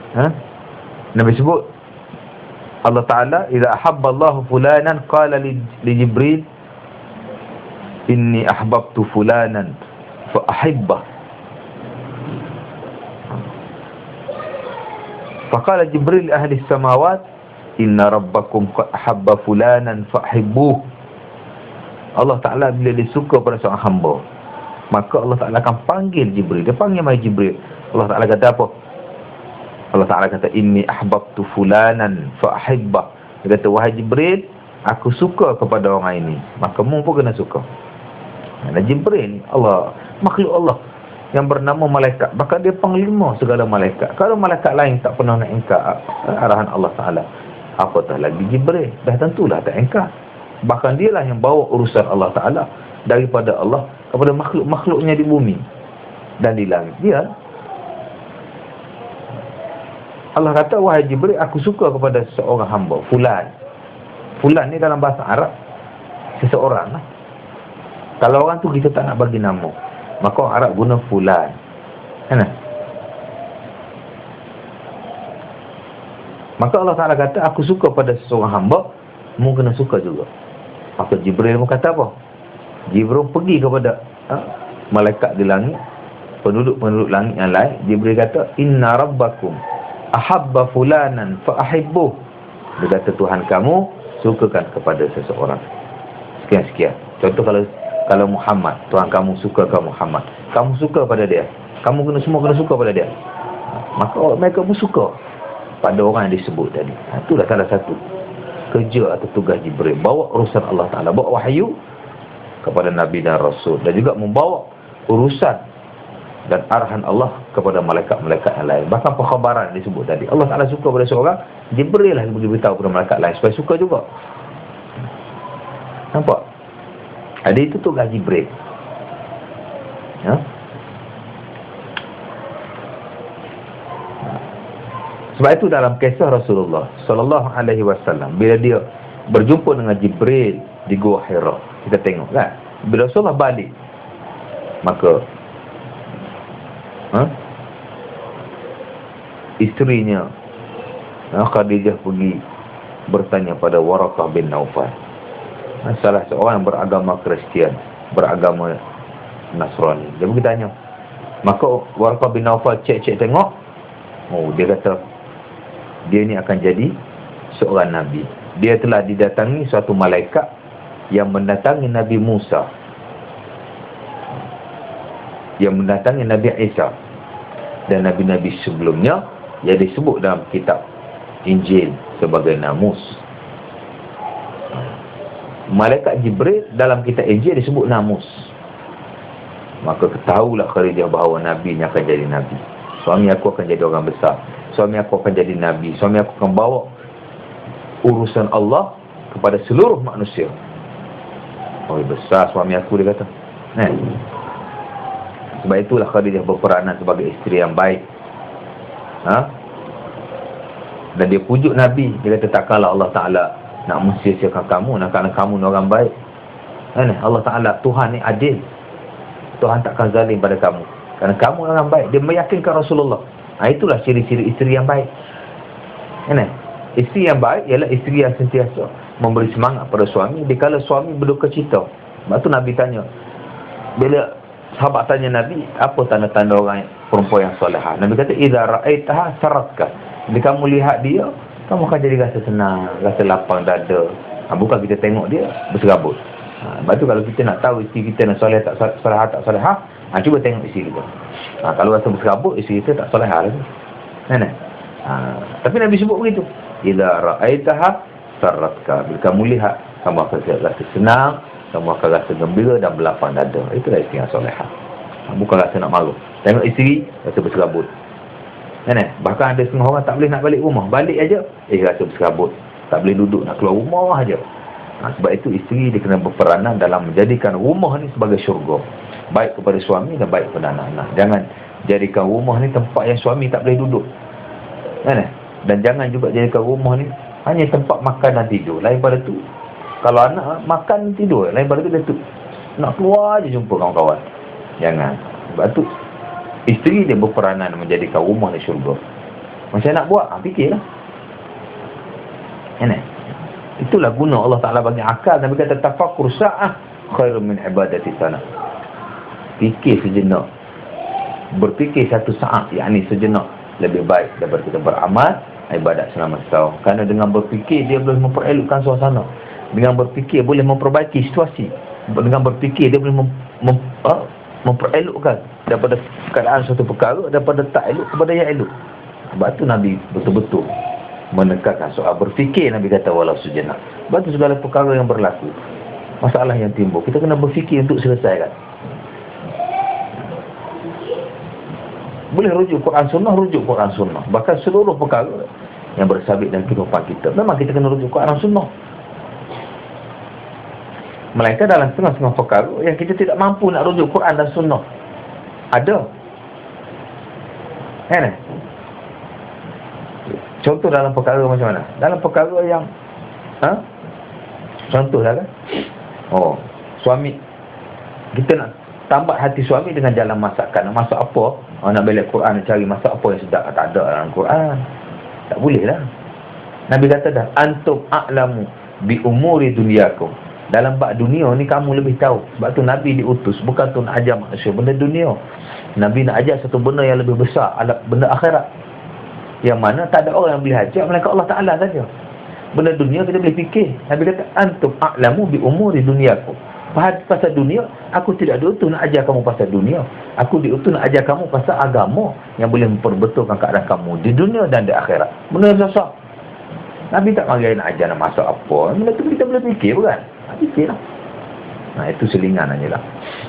Ha? Nabi sebut Allah Ta'ala, idza ahabba Allahu fulanan qala li Jibril inni ahbabtu fulanan fa ahibbah. Faqala Jibril li ahli samawat inna rabbakum qad ahabba fulanan fa ahibbuh. Allah Ta'ala bila dia suka pada seorang hamba, maka Allah Ta'ala akan panggil Jibril. Dia panggil mai Jibril. Allah Ta'ala kata apa? Allah Ta'ala kata inni ahbabtu fulanan fa ahibbah. Dia kata, wahai Jibril, aku suka kepada orang ini, maka mu pun kena suka. Dan Jibril Allah, makhluk Allah yang bernama malaikat, bahkan dia panglima segala malaikat. Kalau malaikat lain tak pernah nak ingkar arahan Allah Ta'ala, apatah lagi Jibril, dah tentulah tak ingkar. Bahkan dialah yang bawa urusan Allah Ta'ala daripada Allah kepada makhluk-makhluknya di bumi dan di langit. Dia Allah kata, wahai Jibril, aku suka kepada seorang hamba, fulan. Fulan ni dalam bahasa Arab seseorang lah. Kalau orang tu kita tak nak bagi nama, maka orang Arab guna fulan. Kan? Maka Allah Ta'ala kata, aku suka pada seseorang hamba, mu kena suka juga. Maka Jibril pun kata apa? Jibril pergi kepada malaikat di langit, penduduk-penduduk langit yang lain. Jibril kata, inna rabbakum ahabba fulanan fa ahibbuh. Dia kata, Tuhan kamu sukakan kepada seseorang sekian-sekian. Contoh kalau Muhammad, Tuhan kamu sukakan Muhammad, kamu suka pada dia, kamu semua kena suka pada dia, maka mereka pun suka pada orang yang disebut tadi. Itulah salah satu kerja atau tugas Jibril, bawa urusan Allah Ta'ala, bawa wahyu kepada Nabi dan Rasul, dan juga membawa urusan dan arahan Allah kepada malaikat-malaikat yang lain. Bahkan perkhabaran disebut tadi, Allah Ta'ala suka pada seorang, Jibril lah yang beritahu kepada malaikat lain supaya suka juga. Nampak? Ada itu tugas Jibril. Ya? Sebab itu dalam kisah Rasulullah sallallahu alaihi wasallam, bila dia berjumpa dengan Jibril di Gua Hira, kita tengok kan, bila Rasulullah balik, maka isterinya Khadijah pergi bertanya pada Waraqah bin Naufal, salah seorang yang beragama Kristian, beragama Nasrani. Dia pergi tanya. Maka Waraqah bin Naufal cek tengok. Oh, dia kata dia ni akan jadi seorang Nabi. Dia telah didatangi suatu malaikat yang mendatangi Nabi Musa, yang mendatangi Nabi Isa dan Nabi-Nabi sebelumnya yang disebut dalam kitab Injil sebagai namus. Malaikat Jibril dalam kitab Injil disebut namus. Maka ketahuilah Khadijah bahawa Nabi ni akan jadi Nabi. Suami aku akan jadi orang besar, suami aku akan jadi Nabi, suami aku akan bawa urusan Allah kepada seluruh manusia. Oh, besar suami aku, dia kata. Sebab itulah Khadijah berperanan sebagai isteri yang baik. Dan dia pujuk Nabi. Dia kata, takkanlah Allah Ta'ala nak mensia-siakan kamu, nak kerana kamu ni orang baik. Allah Ta'ala, Tuhan ni adil. Tuhan takkan zalim pada kamu, kerana kamu orang baik. Dia meyakinkan Rasulullah. Itulah ciri-ciri isteri yang baik. Isteri yang baik ialah isteri yang sentiasa memberi semangat pada suami dikala suami berduka cita. Sebab tu Nabi tanya, bila sahabat tanya Nabi, apa tanda-tanda orang perempuan yang solehah? Nabi kata, idza ra'aitaha saratka. Bila kamu lihat dia, kamu akan jadi rasa senang, rasa lapang dada. Bukan kita tengok dia berserabut. Sebab tu kalau kita nak tahu isteri kita nak soleh tak solehah, cuba tengok isteri kita. Kalau rasa berserabut, isteri kita tak solehah lagi. Tapi Nabi sebut begitu, idza ra'aitaha saratka. Bila kamu lihat, kamu akan rasa senang, kamu akan rasa gembira dan berlapang dada. Itulah isteri yang solehah. Bukan rasa nak malu. Tengok isteri rasa berserabut. Bahkan ada setengah orang tak boleh nak balik rumah, balik aja rasa berserabut, tak boleh duduk, nak keluar rumah aja. Sebab itu isteri dia kena berperanan dalam menjadikan rumah ni sebagai syurga, baik kepada suami dan baik kepada anak-anak. Jangan jadikan rumah ni tempat yang suami tak boleh duduk, dan jangan juga jadikan rumah ni hanya tempat makan dan tidur. Lain pada tu, kalau anak makan tidur, lain pada tu dia tu nak keluar je jumpa kawan-kawan. Jangan. Sebab tu isteri dia berperanan menjadikan rumah ni syurga. Macam nak buat? Fikirlah. Ini. Itulah guna Allah Ta'ala bagi akal. Nabi kata tafakkur sa'ah khairun min ibadati sana. Fikir sejenak. Berfikir satu saat, yakni sejenak, lebih baik daripada kita beramal ibadat selama setahun. Kerana dengan berfikir dia boleh memperelokkan suasana. Dengan berfikir boleh memperbaiki situasi. Dengan berfikir dia boleh memperelokkan daripada keadaan suatu perkara, daripada tak elok kepada yang elok. Sebab tu Nabi betul-betul menekankan soal berfikir. Nabi kata walau sejenak. Sebab tu segala perkara yang berlaku, masalah yang timbul, kita kena berfikir untuk selesaikan. Boleh rujuk Quran Sunnah, rujuk Quran Sunnah. Bahkan seluruh perkara yang bersabit dalam kehidupan kita, memang kita kena rujuk Quran Sunnah. Melainkan dalam setengah-setengah perkara yang kita tidak mampu nak rujuk Quran dan Sunnah. Ada. Kan? Contoh dalam perkara macam mana? Dalam perkara yang contoh dah kan? Suami, kita nak tambat hati suami dengan jalan masakan. Nak masak apa? Nak belajar Quran, nak cari masak apa yang sedap. Tak ada dalam Quran. Tak boleh lah. Nabi kata dah, antum a'lamu bi umuri dunyakum. Dalam bab dunia ni kamu lebih tahu. Sebab tu Nabi diutus bukan tu nak ajar manusia benda dunia. Nabi nak ajar satu benda yang lebih besar, benda akhirat. Yang mana tak ada orang yang boleh ajar melainkan Allah Ta'ala saja. Benda dunia kita boleh fikir. Nabi kata antum a'lamu bi umuri dunyakum. Pasal dunia, aku tidak diutus nak ajar kamu pasal dunia. Aku diutus nak ajar kamu pasal agama yang boleh memperbetulkan keadaan kamu di dunia dan di akhirat. Benda besar. Nabi tak panggil nak ajar nak masak apa. Benda tu kita boleh fikir bukan? Fikirlah. Itu selingan aja lah.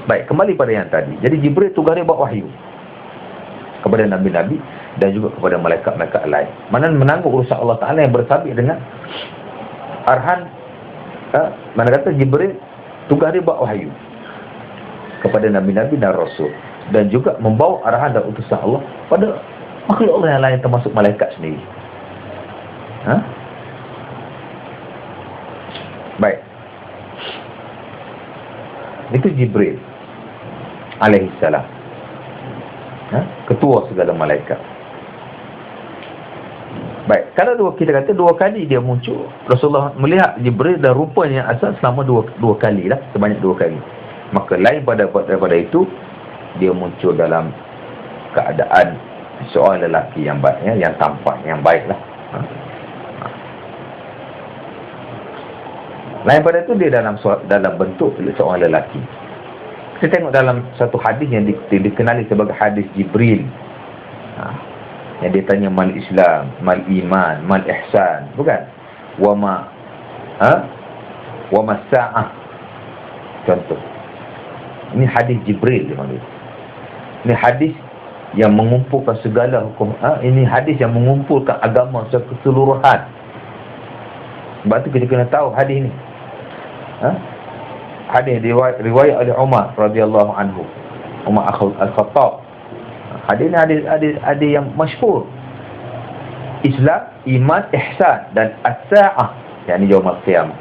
Baik, kembali pada yang tadi. Jadi Jibril tugas dia bawa wahyu kepada Nabi-Nabi dan juga kepada malaikat-malaikat lain. Mana menanggung urusan Allah Ta'ala yang bersabit dengan arahan. Mana kata Jibril tugas dia bawa wahyu kepada Nabi-Nabi dan Rasul. Dan juga membawa arahan dan utusan Allah pada makhluk Allah yang lain termasuk malaikat sendiri. Baik. Itu Jibril alaihissalam, ketua segala malaikat. Baik, kalau kita kata dua kali dia muncul, Rasulullah melihat Jibril dan rupanya asal selama dua kali lah, sebanyak dua kali. Maka lain daripada itu, dia muncul dalam keadaan seorang lelaki yang baik, yang tampak, yang baik lah. Lain pada itu dia dalam bentuk seorang lelaki. Kita tengok dalam satu hadis yang dikenali sebagai hadis Jibril. Yang dia tanya mal Islam, mal iman, mal ihsan, bukan? Wa ma sa'ah. Contoh. Ini hadis Jibril dia panggil. Ini hadis yang mengumpulkan segala hukum. Ini hadis yang mengumpulkan agama secara keseluruhan. Sebab tu kita kena tahu hadis ni. Hadis riwayat oleh Umar radhiyallahu anhu, Umar Al-Khattab. Hadis ni hadis yang masyhur. Islam, iman, ihsan dan as-sa'ah, yakni yaumul qiyamah.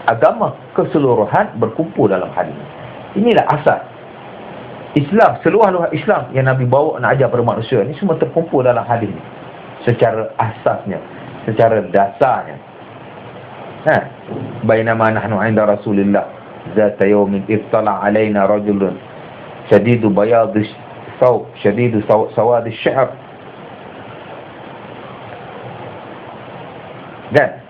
Agama keseluruhan berkumpul dalam hadis. Inilah asas. Islam, seluruh Islam yang Nabi bawa nak ajar pada manusia ni semua terkumpul dalam hadis ni. Secara asasnya, secara dasarnya. Bainama nahnu 'inda Rasulillah zata yawmin ittala 'alaina rajulun shadidu bayadis thawb shadidu sawadis sya'r. Dan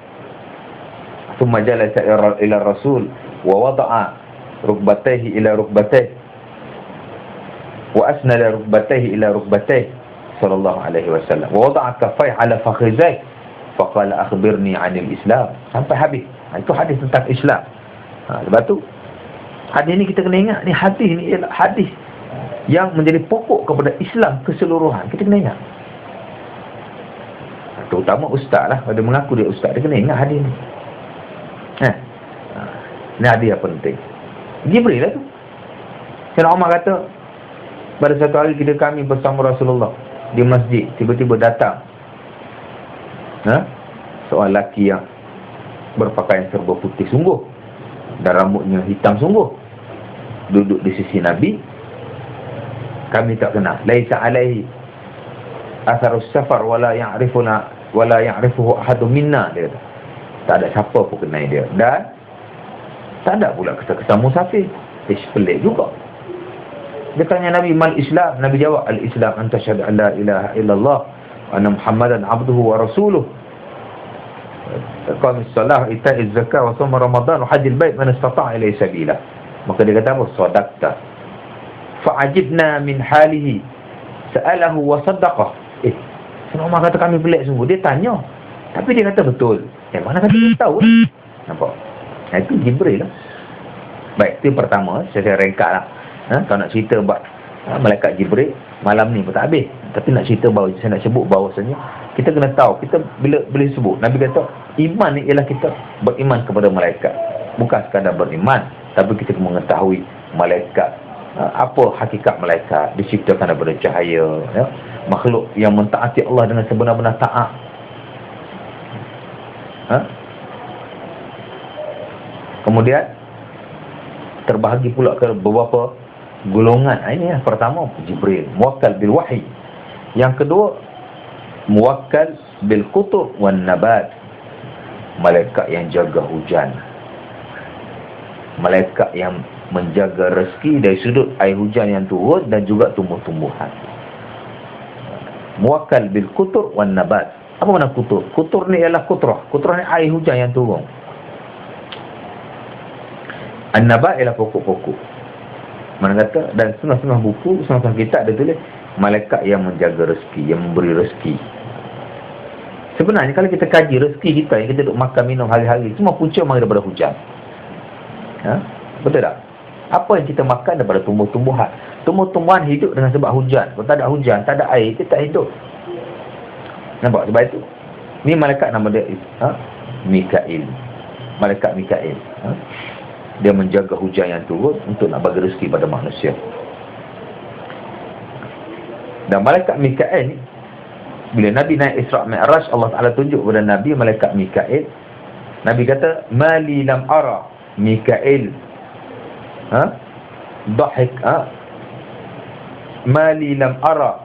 thumma jalasa ila Rasul wa wada'a rukbatayhi ila rukbatayhi wa asnada rukbatayhi ila rukbatayhi sallallahu alaihi wasallam wa wada'a kaffayhi ala fakhidhayhi faqala akhbirni 'anil Islam, sampai habis. Itu hadis tentang Islam. Sebab tu hadis ni kita kena ingat, ni hadis ni ialah hadis yang menjadi pokok kepada Islam keseluruhan. Kita kena ingat. Terutama ustaz lah, pada mengaku dia ustaz, dia kena ingat hadis ni. Ni hadis yang penting. Jibril lah tu. Sayyidina Umar kata, pada satu hari kami bersama Rasulullah di masjid, tiba-tiba datang seorang lelaki yang berpakaian serba putih sungguh dan rambutnya hitam sungguh, duduk di sisi Nabi. Kami tak kenal. Laisa alaihi atharus safar wala ya'rifuhu ahadun minna, dia kata. Tak ada siapa pun kenal dia. Dan tak ada pula kesan-kesan musafir. Pelik juga. Dia tanya Nabi, mal Islam? Nabi jawab, al-Islam an tashhadu an la ilaha illallah wa anna Muhammadan abduhu wa rasuluh. Qamis salah, ita'iz zakah, wa shoma ramadan, wa hajjil bait man istata'a ilaihi sabila. Maka dia kata apa? Sadaqta. Fa'ajibna min halihi. Sa'alahu wa saddaqah. Sayyidina Umar kata, kami pelik sungguh. Dia tanya, tapi dia kata betul. Mana kata dia tahu? Nampak? Itu Jibril lah. Baik, itu pertama. Saya rengkat lah. Kalau nak cerita buat malaikat Jibril, malam ni pun tak habis. Tapi nak cerita bahawa, saya nak sebut bahawasanya kita kena tahu, kita bila boleh sebut, Nabi kata iman ni ialah kita beriman kepada malaikat. Bukan sekadar beriman, tapi kita mengetahui malaikat, apa hakikat malaikat, diciptakan daripada cahaya, ya? Makhluk yang mentaati Allah dengan sebenar-benar taat. Kemudian terbahagi pula ke beberapa golongan. Ini yang pertama, Jibril, muwakkal bil wahyi. Yang kedua, muwakkal bil qutur wan nabat, malaikat yang jaga hujan, malaikat yang menjaga rezeki dari sudut air hujan yang turun dan juga tumbuh-tumbuhan. Muwakkal bil qutur wan nabat. Apa makna qutur? Qutur ni ialah qutrah. Qutrah ni air hujan yang turun. An-nabat ialah pokok-pokok. Mana kata, dan setengah-setengah buku, setengah-setengah kitab ada tulis malaikat yang menjaga rezeki, yang memberi rezeki. Sebenarnya kalau kita kaji rezeki kita yang kita duduk makan minum hari-hari, semua punca mari daripada hujan. Betul tak? Apa yang kita makan daripada tumbuh-tumbuhan. Tumbuh-tumbuhan hidup dengan sebab hujan. Kalau tak ada hujan, tak ada air, dia tak hidup. Nampak? Sebab itu ni malaikat nama dia Mikail. Malaikat Mikail. Dia menjaga hujan yang turun untuk nak bagi rezeki pada manusia. Dan malaikat Mikail ni, bila Nabi naik Isra' Mi'raj, Allah Ta'ala tunjuk kepada Nabi malaikat Mikail. Nabi kata, mali lam ara Mikail dhahik mali lam ara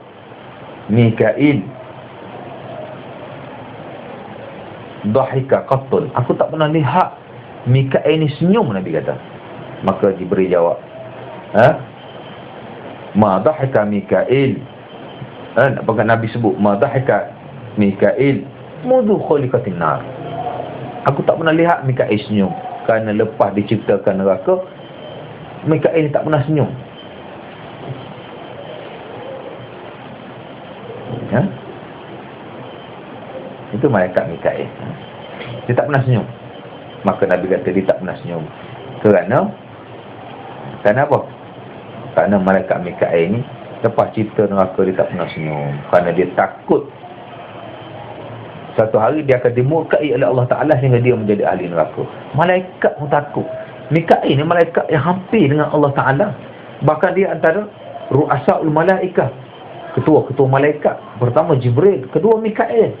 Mikail dhahika qattun. Aku tak pernah lihat Mikail ni senyum, Nabi kata. Maka Jibril jawab, ma dhahika Mikail. Apakah Nabi sebut ma dhahika Mikail mudu khuliqatin nar. Aku tak pernah lihat Mikail senyum, kerana lepas diciptakan neraka, Mikail tak pernah senyum. Itu malaikat Mikail. Dia tak pernah senyum. Maka Nabi kata dia tak pernah senyum. Kerana apa? Kerana malaikat Mikail ni lepas cipta neraka dia tak pernah senyum. Kerana dia takut satu hari dia akan dimurkai oleh Allah Ta'ala sehingga dia menjadi ahli neraka. Malaikat pun takut. Mikail ni malaikat yang hampir dengan Allah Ta'ala. Bahkan dia antara ru'asa'ul malaikah, ketua-ketua malaikat. Pertama Jibril, kedua Mikail.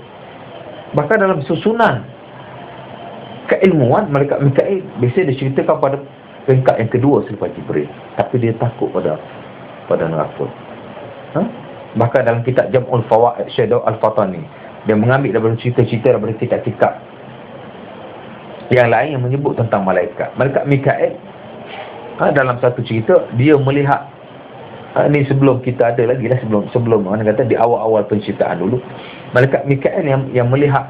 Bahkan dalam susunan keilmuan, malaikat Mikail biasa diceritakan pada peringkat yang kedua selepas Jibril. Tapi dia takut pada neraka. Bahkan dalam kitab Jam'ul Fawaid Syekh Al-Fatani, dia mengambil daripada cerita-cerita daripada kitab-kitab yang lain yang menyebut tentang malaikat. Malaikat Mikail, dalam satu cerita, dia melihat, ni sebelum kita ada lagi lah, sebelum mana kata di awal-awal penciptaan dulu, malaikat Mikail yang melihat,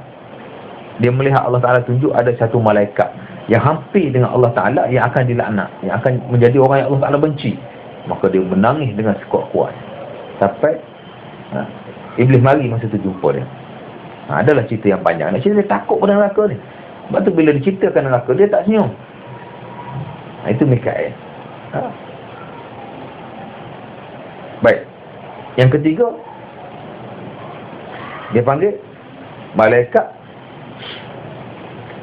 dia melihat Allah Ta'ala tunjuk ada satu malaikat yang hampir dengan Allah Ta'ala, yang akan dilaknat, yang akan menjadi orang yang Allah Ta'ala benci. Maka dia menangis dengan sekuat-kuat sampai Iblis mari masa tu jumpa dia. Adalah cerita yang panjang. Nak cerita dia takut pada neraka ni. Sebab tu bila diciptakan neraka, dia tak senyum. Itu Mikail. Baik. Yang ketiga, dia panggil malaikat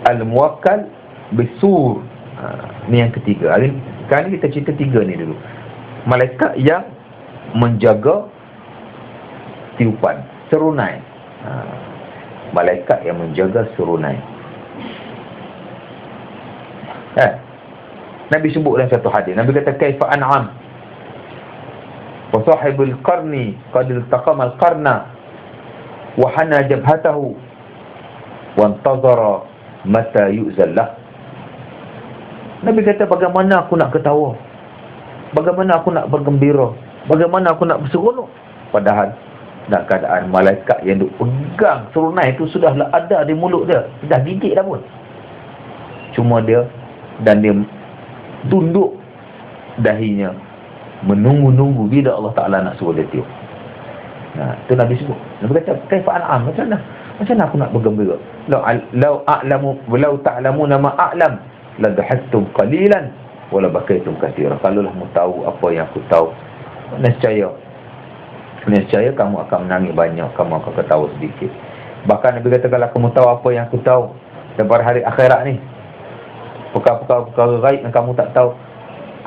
Al-Muwakkal Bisur. Ni yang ketiga. Sekarang ni kita cerita tiga ni dulu. Malaikat yang menjaga tiupan, serunai. Malaikat yang menjaga serunai. Nabi sebut dalam satu hadis, Nabi kata kaifa an'am wa sahibul qarni qad iltaqama al-qarna wa hana jabhatahu wa antazara mata yu'zallah. Nabi kata, bagaimana aku nak ketawa, bagaimana aku nak bergembira, bagaimana aku nak berseronok, padahal nak keadaan malaikat yang duk pegang serunai itu sudahlah ada di mulut dia, dah gigit dah pun. Cuma dia tunduk dahinya, menunggu-nunggu bila Allah Ta'ala nak suruh dia tiup. Nah, itu Nabi sebut. Nabi kata, kaifa an'am, macam mana aku nak bergembira? Law ta'lamuna ma a'lam la dhahaktum qalilan wa la bakaitum katsiran. Kalaulah mu tahu apa yang aku tahu, nescaya kamu akan menangis banyak, kamu akan ketawa sedikit. Bahkan Nabi kata, kalau kamu tahu apa yang aku tahu daripada hari akhirat ni, perkara-perkara gaib yang kamu tak tahu,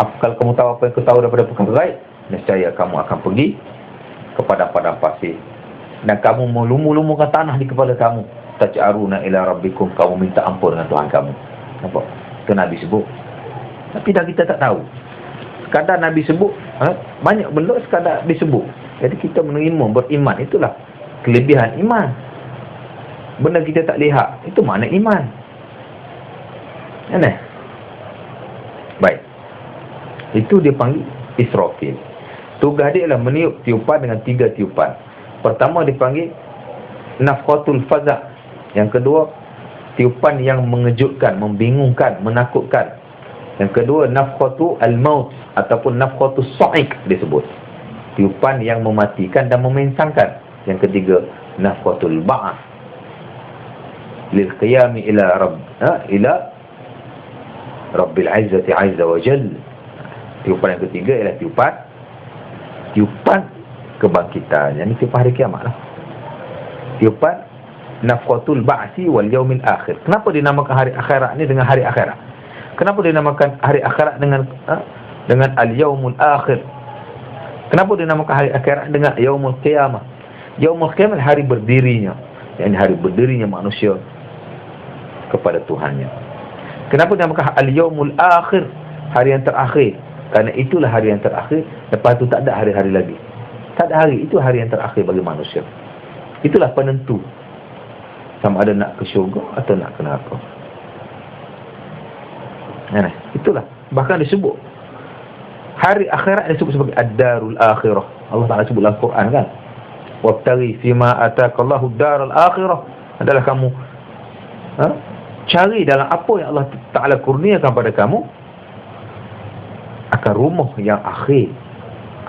kalau kamu tahu apa yang aku tahu daripada perkara gaib, nescaya kamu akan pergi kepada padang pasir dan kamu melumur-lumurkan tanah di kepala kamu. Taj'aruna ila rabbikum, kamu minta ampun dengan Tuhan kamu. Nampak? Itu Nabi sebut. Tapi dah kita tak tahu. Sekadar Nabi sebut, banyak benda sekadar disebut. Jadi kita menerima, beriman, itulah kelebihan iman. Benda kita tak lihat, itu makna iman. Aneh. Baik. Itu dia panggil Israfil. Tugas dia adalah meniup tiupan dengan 3 tiupan. Pertama dipanggil nafkhatul faza'. Yang kedua, tiupan yang mengejutkan, membingungkan, menakutkan. Yang kedua, nafkhatu al-maut ataupun nafkhatu sa'iq disebut. Tiupan yang mematikan dan memensangkan. Yang ketiga, nafkhatul ba'ath lil qiyami ila rabbil izzati azza wa jalla. Tiupan yang ketiga ialah tiupan kebangkitan. Yang ini tiupan hari kiamat lah. Tiupan nafkhatul ba'si wal yaumil akhir. Kenapa dinamakan hari akhirat ni dengan hari akhirat? Kenapa dinamakan hari akhirat dengan al-yaumul akhir? Kenapa dinamakan hari akhirat dengan yaumul qiyamah? Yaumul qiyamah hari berdirinya, yakni hari berdirinya manusia kepada Tuhannya. Kenapa dinamakan al-yaumul akhir, hari yang terakhir? Karena itulah hari yang terakhir. Lepas itu tak ada hari-hari lagi. Tak ada hari, itu hari yang terakhir bagi manusia. Itulah penentu sama ada nak ke syurga atau nak ke neraka. Itulah. Bahkan disebut hari akhirat disebut sebagai ad-darul akhirah. Allah Ta'ala sebut dalam Quran kan, wabtaghi fima ataakallahu ad-darul akhirah. Adalah kamu cari dalam apa yang Allah Ta'ala kurniakan pada kamu akan rumah yang akhir.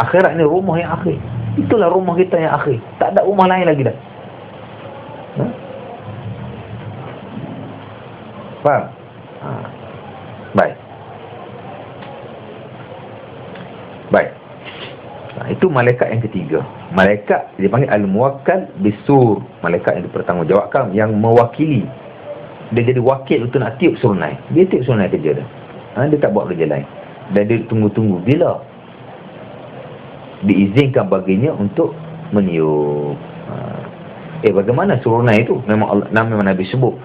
Akhirat ni rumah yang akhir. Itulah rumah kita yang akhir. Tak ada rumah lain lagi dah. Faham? Baik. Itu malaikat yang ketiga. Malaikat dipanggil al-muwakkal bisur. Malaikat yang dipertanggungjawabkan, yang mewakili. Dia jadi wakil untuk nak tiup serunai. Dia tiup serunai kerja dia. Dia tak buat kerja lain. Dan dia tunggu-tunggu bila diizinkan baginya untuk meniup. Bagaimana serunai itu? Memang Nabi sebut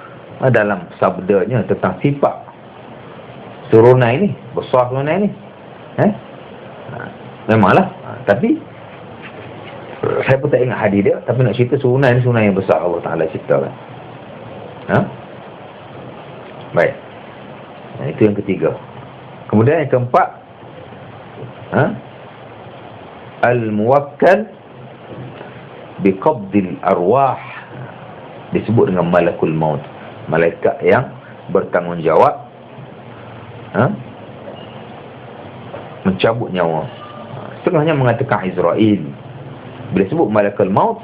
dalam sabdanya tentang sifat serunai ni, besar serunai ni. Memanglah. Tapi saya pun tak ingat hadis dia, tapi nak cerita serunai ni serunai yang besar Allah Ta'ala ciptakan. Baik. Itu yang ketiga. Kemudian yang keempat, al-muwakkal biqabdil arwah, disebut dengan malakul maut. Malaikat yang bertanggungjawab mencabut nyawa. Setengahnya mengatakan Israel. Bila sebut malakul maut,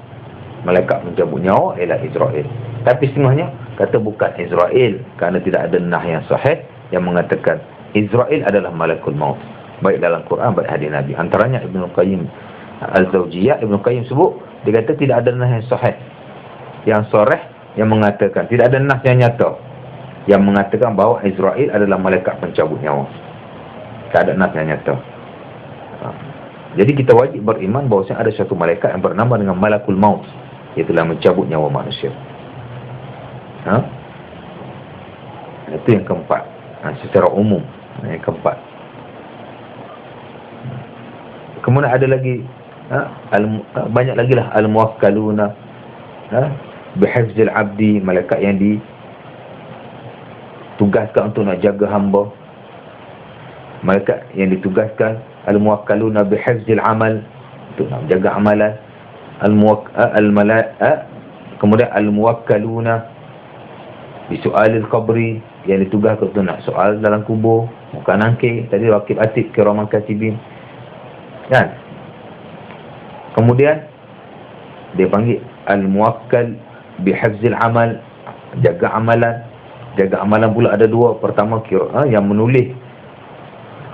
malaikat mencabut nyawa ialah Israel. Tapi setengahnya kata bukan Israel, kerana tidak ada nah yang sahih yang mengatakan Israel adalah malakul maut, baik dalam Quran baik hadis Nabi. Antaranya Ibnu Qayyim Al-Zawjiyah, Ibnu Qayyim sebut, dia kata tidak ada nas yang sahih yang sharih yang mengatakan, tidak ada nas yang nyata yang mengatakan bahawa Israel adalah malaikat pencabut nyawa. Tak ada nas yang nyata. Jadi kita wajib beriman bahawa ada satu malaikat yang bernama dengan malakul maut, iaitu mencabut nyawa manusia. Itu yang keempat. Secara umum, yang keempat. Kemudian ada lagi banyak lagi lah al-muwakkaluna Bihifzil abdi, malaikat yang ditugaskan untuk nak jaga hamba. Malaikat yang ditugaskan al-muwakkaluna bihifzil amal, untuk nak jaga amalan. Kemudian al-muwakkaluna bisu'alil qabri, yang ditugaskan untuk nak soal dalam kubur, bukan nangkir tadi, raqib atid kiraman katibin kan. Kemudian dia panggil al-muwakkal bihifzil amal, jaga amalan. Jaga amalan pula ada dua. Pertama yang menulis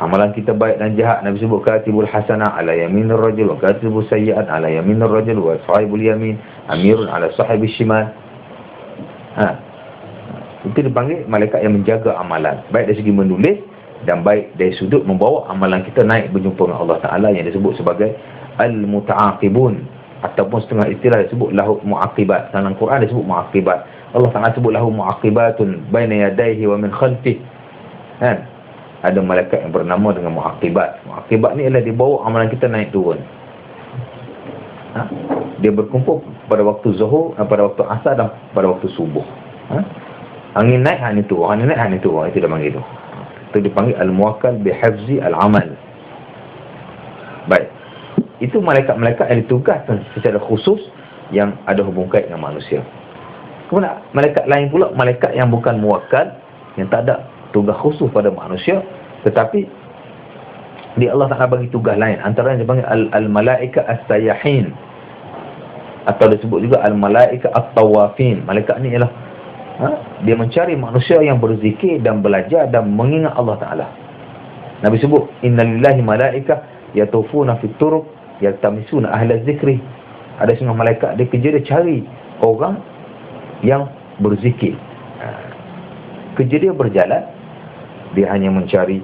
amalan kita baik dan jahat. Nabi sebut katibul hasanah ala yaminir rajul wa katibus sayyi'at ala yaminir rajul wa sahibul yamin amirun ala sahibil shimal. Itu dipanggil malaikat yang menjaga amalan, baik dari segi menulis dan baik dari sudut membawa amalan kita naik berjumpa dengan Allah Ta'ala, yang disebut sebagai al-muta'aqibun, ataupun setengah istilah disebut lahu mu'aqibat. Dalam Quran disebut mu'aqibat. Allah Ta'ala sebut lahu mu'aqibatun baina yadayhi wa min khalfih kan. Ada malaikat yang bernama dengan mu'aqibat. Mu'aqibat ni ialah dia bawa amalan kita naik turun. Dia berkumpul pada waktu zuhur, pada waktu asar dan pada waktu subuh. Angin naik, angin turun, angin naik, angin turun. Itu dia panggil tu. Itu dipanggil al-muwakkal bihifzi al-amal. Baik. Itu malaikat-malaikat yang ditugaskan secara khusus yang ada hubung kait dengan manusia. Kemudian malaikat lain pula, malaikat yang bukan muwakkal, yang tak ada tugas khusus pada manusia, tetapi dia Allah Ta'ala bagi tugas lain. Antaranya dipanggil al-malaika as-sayyahin, atau disebut juga al-malaika at-tawafin. Malaikat ni ialah dia mencari manusia yang berzikir dan belajar dan mengingat Allah Ta'ala. Nabi sebut innalillahi malaika yatufuna fit turuq yaltamisuna ahla zikri. Ada setengah malaikat dia kerja dia cari orang yang berzikir. Kerja dia berjalan, dia hanya mencari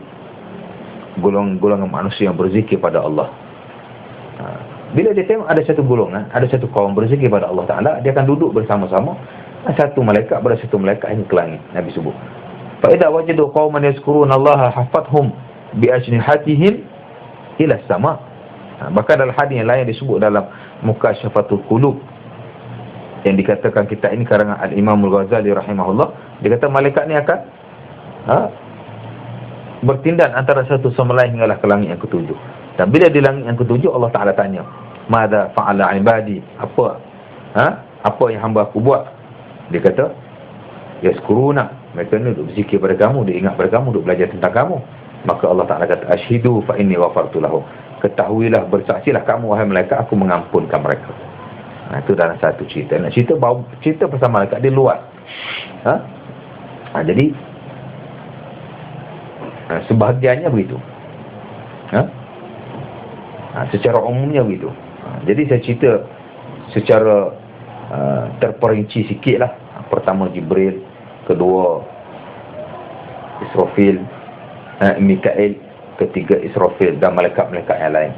golongan manusia yang berzikir pada Allah. Bila dia tengok ada satu golongan, ada satu kaum berzikir pada Allah Ta'ala, dia akan duduk bersama-sama. Satu malaikat pada satu malaikat hingga ke langit. Nabi sebut fa idza wajadu qauman yazkuruna Allah hafathum bi ajnihatihim ila sama. Bahkan dalam hadis yang lain disebut dalam Mukasyafatul Qulub, yang dikatakan kita ini karangan Al-Imam Al-Ghazali rahimahullah, dia kata malaikat ni akan bertindak antara satu sama lain hinggalah ke langit yang ketujuh. Dan bila di langit yang ketujuh, Allah Ta'ala tanya, madza fa'ala ibadi, apa yang hamba aku buat? Dia kata, yaskuruna, mereka ni duduk berzikir pada kamu, dia ingat pada kamu, duduk belajar tentang kamu. Maka Allah Ta'ala kata, ashidu fa inni ghafartu lahum, ketahuilah, bersaksilah kamu wahai malaikat, aku mengampunkan mereka. Itu dalam satu cerita. Nak cerita pasal malaikat dia luas. Jadi sebahagiannya begitu. Secara umumnya begitu. Jadi saya cerita secara terperinci sikit lah. Pertama Jibril, kedua Israfil, Mikail, ketiga Israfil dan malaikat-malaikat yang lain.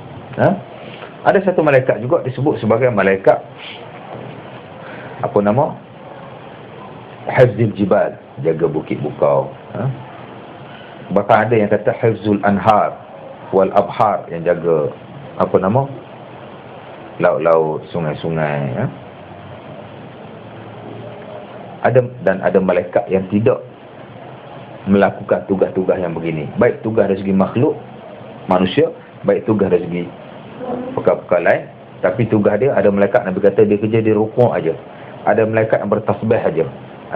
Ada satu malaikat juga disebut sebagai malaikat apa nama? Hifzul Jibal, jaga bukit bukau. Bahkan ada yang kata Hifzul Anhar wal Abhar, yang jaga apa nama? Laut-laut, sungai-sungai. Ada malaikat yang tidak melakukan tugas-tugas yang begini, baik tugas dari segi makhluk manusia, baik tugas dari segi perkara-perkara lain. Tapi tugas dia, ada malaikat Nabi kata dia kerja di rukuk aja, ada malaikat yang bertasbih aja,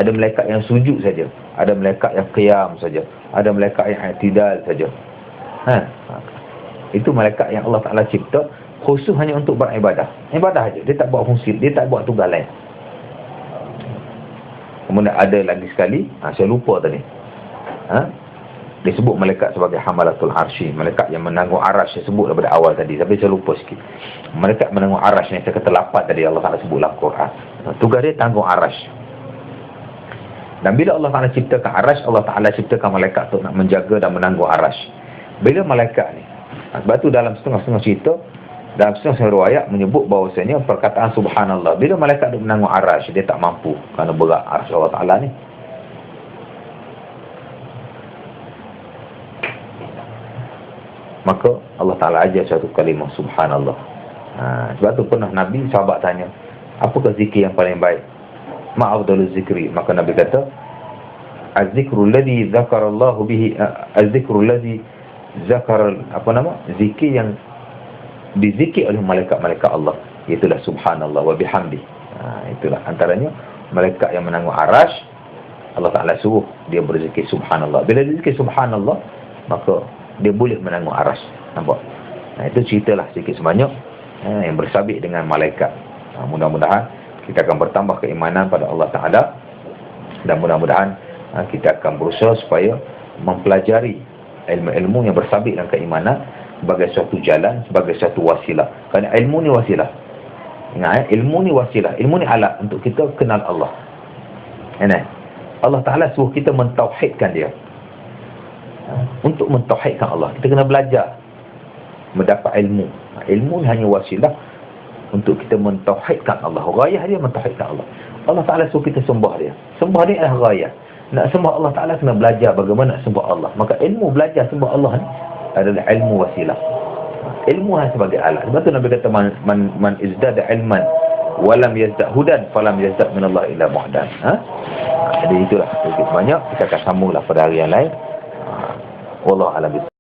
ada malaikat yang sujud saja, ada malaikat yang qiyam saja, ada malaikat yang i'tidal saja. Itu malaikat yang Allah Ta'ala cipta khusus hanya untuk beribadah, ibadah aja, dia tak buat fungsi, dia tak buat tugas lain. Kemudian ada lagi sekali, saya lupa tadi, disebut malaikat sebagai hamalatul arsy, malaikat yang menanggung arasy. Saya sebut daripada awal tadi, tapi saya lupa sikit. Malaikat menanggung arasy ni saya kata lapat tadi, Allah Ta'ala sebut dalam Quran. Tugas dia tanggung arasy. Dan bila Allah Ta'ala ciptakan arasy, Allah Ta'ala ciptakan malaikat untuk nak menjaga dan menanggung arasy. Bila malaikat ni, sebab tu dalam setengah-setengah cerita, dalam setengah riwayat menyebut bahawasanya perkataan subhanallah, bila malaikat duk menanggung arasy, dia tak mampu kerana berat arasy Allah Ta'ala ni. Maka Allah Ta'ala ajar satu kalimah subhanallah. Sebab tu pernah Nabi, sahabat tanya, Apakah zikir yang paling baik? Ma'afdalul zikri. Maka Nabi kata, az-zikrul ladzi dzakarallahu bihi, az-zikrul ladzi zakar, zikir yang dizikir oleh malaikat-malaikat Allah, itulah subhanallah wa bihamdi. Itulah antaranya malaikat yang menanggung arasy, Allah Ta'ala suruh dia berzikir subhanallah. Bila dia zikir subhanallah, maka dia boleh menanggung arasy. Nampak? Itu ceritalah sikit sebanyak yang bersabit dengan malaikat. Mudah-mudahan kita akan bertambah keimanan pada Allah Ta'ala, dan mudah-mudahan kita akan berusaha supaya mempelajari ilmu-ilmu yang bersabit dengan keimanan sebagai suatu jalan, sebagai suatu wasilah. Kerana ilmu ni wasilah. Ingat, ilmu ni wasilah. Ilmu ni alat untuk kita kenal Allah. Allah Ta'ala suruh kita mentauhidkan dia. Untuk mentauhidkan Allah, kita kena belajar, mendapat ilmu. Ilmu ni hanya wasilah untuk kita mentauhidkan Allah. Rayah dia mentauhidkan Allah. Allah Ta'ala suruh kita sembah dia. Sembah dia adalah rayah. Nak sembah Allah Ta'ala kena belajar bagaimana nak sembah Allah. Maka ilmu belajar sembah Allah ni adalah ilmu wasilah. Ilmu hanya sebagai alat. Sebab tu Nabi kata, man izdada ilman walam yazdad hudan falam yazdad minallah illa mu'dan. Jadi itulah sedikit banyak. Kita akan sambunglah pada hari yang lain. Wallahu a'lam.